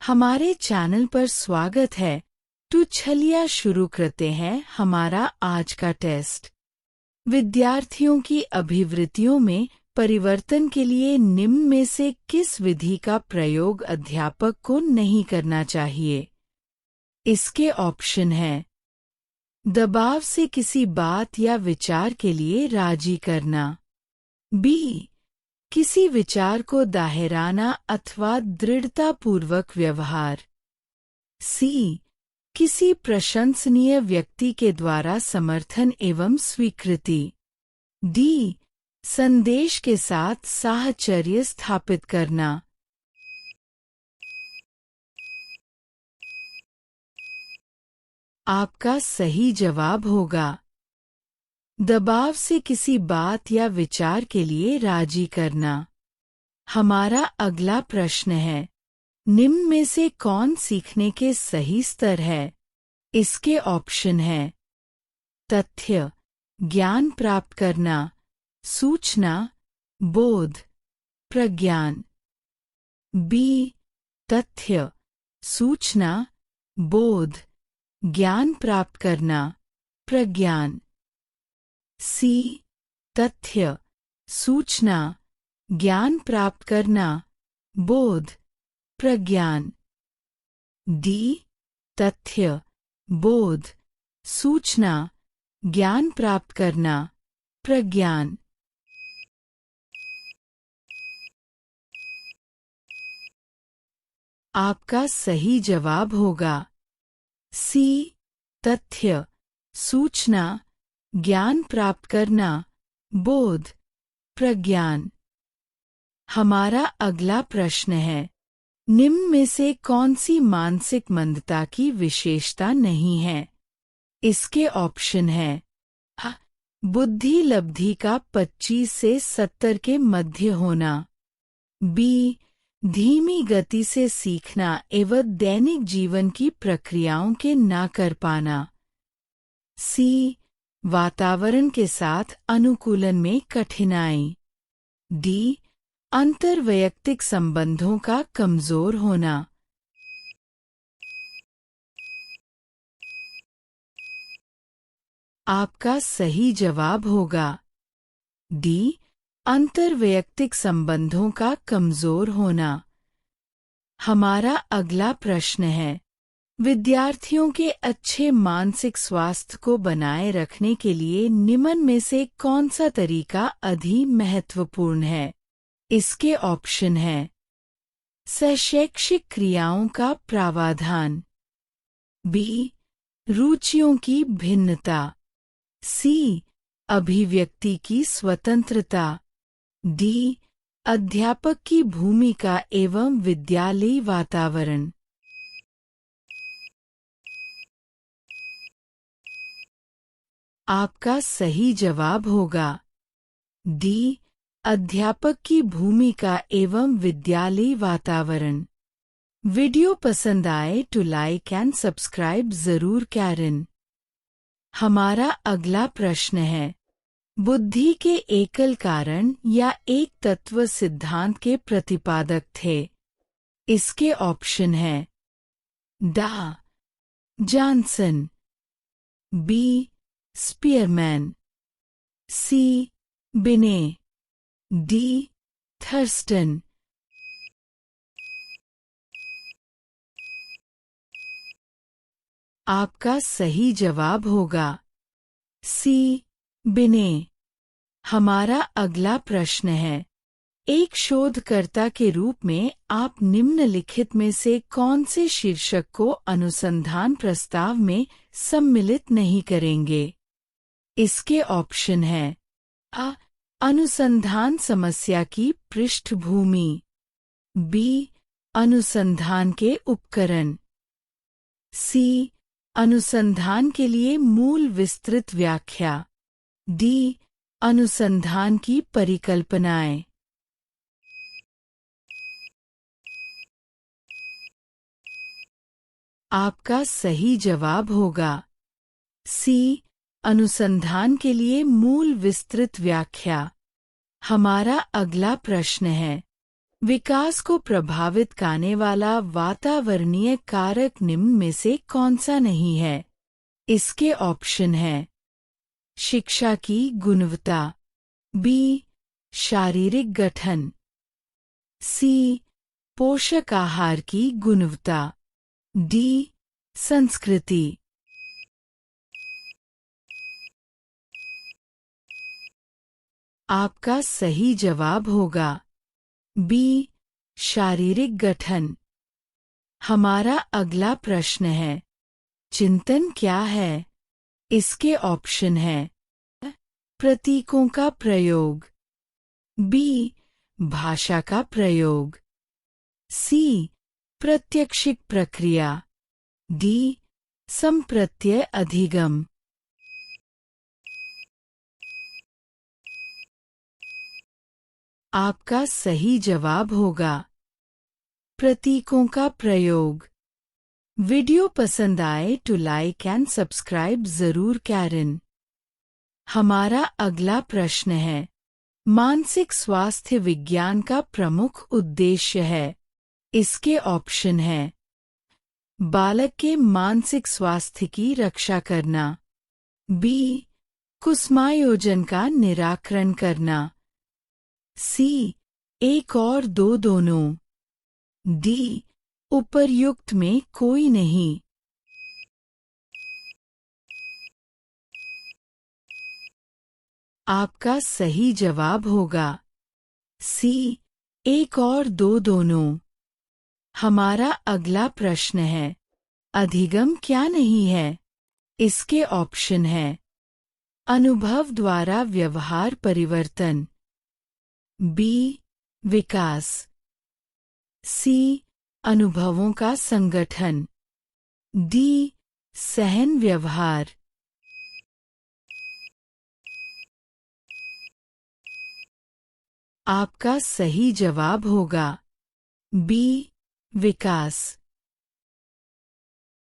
हमारे चैनल पर स्वागत है। तो चलिए शुरू करते हैं हमारा आज का टेस्ट। विद्यार्थियों की अभिवृत्तियों में परिवर्तन के लिए निम्न में से किस विधि का प्रयोग अध्यापक को नहीं करना चाहिए? इसके ऑप्शन हैं: दबाव से किसी बात या विचार के लिए राजी करना, बी, किसी विचार को दाहिराना अथवा दृढ़तापूर्वक व्यवहार, सी, किसी प्रशंसनीय व्यक्ति के द्वारा समर्थन एवं स्वीकृति, डी, संदेश के साथ साहचर्य स्थापित करना। आपका सही जवाब होगा दबाव से किसी बात या विचार के लिए राजी करना। हमारा अगला प्रश्न है, निम्न में से कौन सीखने के सही स्तर है? इसके ऑप्शन हैं: तथ्य, ज्ञान प्राप्त करना, सूचना, बोध, प्रज्ञान, बी, तथ्य, सूचना, बोध, ज्ञान प्राप्त करना, प्रज्ञान, सी, तथ्य, सूचना, ज्ञान प्राप्त करना, बोध, प्रज्ञान, डी, तथ्य, बोध, सूचना, ज्ञान प्राप्त करना, प्रज्ञान। आपका सही जवाब होगा सी, तथ्य, सूचना, ज्ञान प्राप्त करना, बोध, प्रज्ञान। हमारा अगला प्रश्न है, निम्न में से कौन सी मानसिक मंदता की विशेषता नहीं है? इसके ऑप्शन हैं: अ, बुद्धि लब्धि का 25 से 70 के मध्य होना, बी, धीमी गति से सीखना एवं दैनिक जीवन की प्रक्रियाओं के ना कर पाना, सी, वातावरण के साथ अनुकूलन में कठिनाई, डी, अंतर्वैयक्तिक संबंधों का कमजोर होना। आपका सही जवाब होगा डी, अंतर्वैयक्तिक संबंधों का कमजोर होना। हमारा अगला प्रश्न है, विद्यार्थियों के अच्छे मानसिक स्वास्थ्य को बनाए रखने के लिए निम्न में से कौन सा तरीका अधिक महत्वपूर्ण है? इसके ऑप्शन हैं: सहशैक्षिक क्रियाओं का प्रावधान, बी, रुचियों की भिन्नता, सी, अभिव्यक्ति की स्वतंत्रता, डी, अध्यापक की भूमिका एवं विद्यालयी वातावरण। आपका सही जवाब होगा डी, अध्यापक की भूमिका एवं विद्यालयी वातावरण। वीडियो पसंद आए तो लाइक एंड सब्सक्राइब जरूर करें। हमारा अगला प्रश्न है, बुद्धि के एकल कारण या एक तत्व सिद्धांत के प्रतिपादक थे? इसके ऑप्शन हैं: डा, जॉनसन, बी, स्पीयरमैन, सी, बिने, डी, थर्स्टन। आपका सही जवाब होगा सी, बिने। हमारा अगला प्रश्न है, एक शोधकर्ता के रूप में आप निम्नलिखित में से कौन से शीर्षक को अनुसंधान प्रस्ताव में सम्मिलित नहीं करेंगे? इसके ऑप्शन हैं: अ, अनुसंधान समस्या की पृष्ठभूमि, बी, अनुसंधान के उपकरण, सी, अनुसंधान के लिए मूल विस्तृत व्याख्या, डी, अनुसंधान की परिकल्पनाएं। आपका सही जवाब होगा सी, अनुसंधान के लिए मूल विस्तृत व्याख्या। हमारा अगला प्रश्न है, विकास को प्रभावित करने वाला वातावरणीय कारक निम्न में से कौन सा नहीं है? इसके ऑप्शन हैं: शिक्षा की गुणवत्ता, बी. शारीरिक गठन, सी. पोषक आहार की गुणवत्ता, डी. संस्कृति। आपका सही जवाब होगा बी. शारीरिक गठन। हमारा अगला प्रश्न है, चिंतन क्या है? इसके ऑप्शन हैं: प्रतीकों का प्रयोग, बी. भाषा का प्रयोग, सी. प्रत्यक्षिक प्रक्रिया, डी. संप्रत्यय अधिगम। आपका सही जवाब होगा प्रतीकों का प्रयोग। वीडियो पसंद आए तो लाइक एंड सब्सक्राइब जरूर करें। हमारा अगला प्रश्न है, मानसिक स्वास्थ्य विज्ञान का प्रमुख उद्देश्य है। इसके ऑप्शन हैं: बालक के मानसिक स्वास्थ्य की रक्षा करना, बी. कुसमायोजन का निराकरण करना, सी. एक और दो दोनों, डी. उपर्युक्त में कोई नहीं। आपका सही जवाब होगा सी. एक और दो दोनों। हमारा अगला प्रश्न है, अधिगम क्या नहीं है? इसके ऑप्शन हैं: अनुभव द्वारा व्यवहार परिवर्तन, बी. विकास, सी. अनुभवों का संगठन, डी. सहन व्यवहार। आपका सही जवाब होगा बी. विकास।